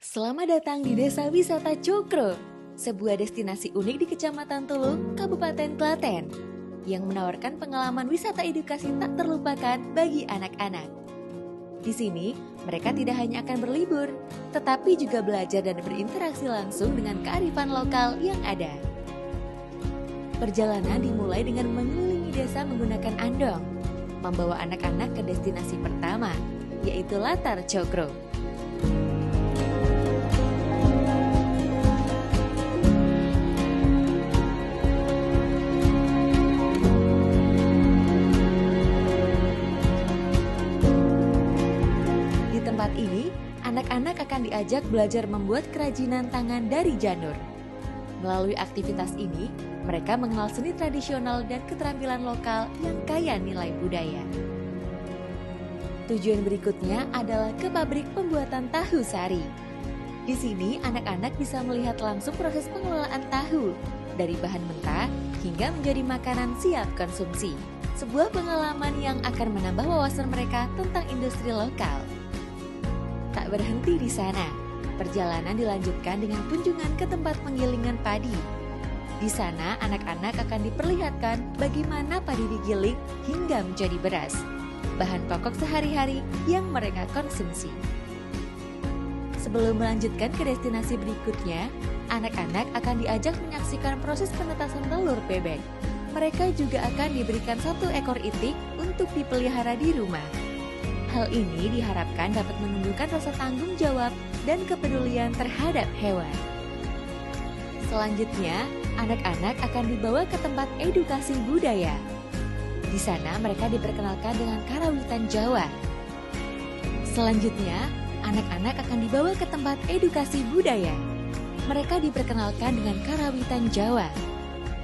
Selamat datang di Desa Wisata Cokro, sebuah destinasi unik di Kecamatan Tulung, Kabupaten Klaten, yang menawarkan pengalaman wisata edukasi tak terlupakan bagi anak-anak. Di sini, mereka tidak hanya akan berlibur, tetapi juga belajar dan berinteraksi langsung dengan kearifan lokal yang ada. Perjalanan dimulai dengan mengelilingi desa menggunakan andong, membawa anak-anak ke destinasi pertama, yaitu Latar Cokro. Di tempat ini, anak-anak akan diajak belajar membuat kerajinan tangan dari janur. Melalui aktivitas ini, mereka mengenal seni tradisional dan keterampilan lokal yang kaya nilai budaya. Tujuan berikutnya adalah ke pabrik pembuatan tahu sari. Di sini, anak-anak bisa melihat langsung proses pengelolaan tahu, dari bahan mentah hingga menjadi makanan siap konsumsi. Sebuah pengalaman yang akan menambah wawasan mereka tentang industri lokal. Tak berhenti di sana, perjalanan dilanjutkan dengan kunjungan ke tempat penggilingan padi. Di sana, anak-anak akan diperlihatkan bagaimana padi digiling hingga menjadi beras, bahan pokok sehari-hari yang mereka konsumsi. Sebelum melanjutkan ke destinasi berikutnya, anak-anak akan diajak menyaksikan proses penetasan telur bebek. Mereka juga akan diberikan 1 ekor itik untuk dipelihara di rumah. Hal ini diharapkan dapat menunjukkan rasa tanggung jawab dan kepedulian terhadap hewan. Selanjutnya, anak-anak akan dibawa ke tempat edukasi budaya. Di sana mereka diperkenalkan dengan karawitan Jawa. Selanjutnya, anak-anak akan dibawa ke tempat edukasi budaya. Mereka diperkenalkan dengan karawitan Jawa.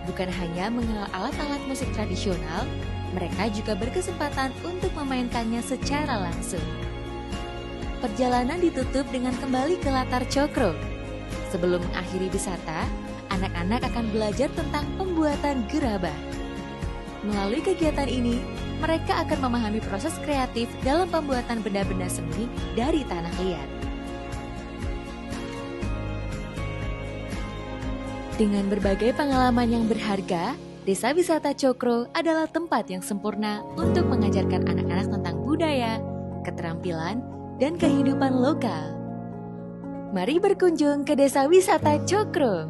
Bukan hanya mengenal alat-alat musik tradisional, mereka juga berkesempatan untuk memainkannya secara langsung. Perjalanan ditutup dengan kembali ke Latar Cokro. Sebelum mengakhiri wisata, anak-anak akan belajar tentang pembuatan gerabah. Melalui kegiatan ini, mereka akan memahami proses kreatif dalam pembuatan benda-benda seni dari tanah liat. Dengan berbagai pengalaman yang berharga, Desa Wisata Cokro adalah tempat yang sempurna untuk mengajarkan anak-anak tentang budaya, keterampilan, dan kehidupan lokal. Mari berkunjung ke Desa Wisata Cokro.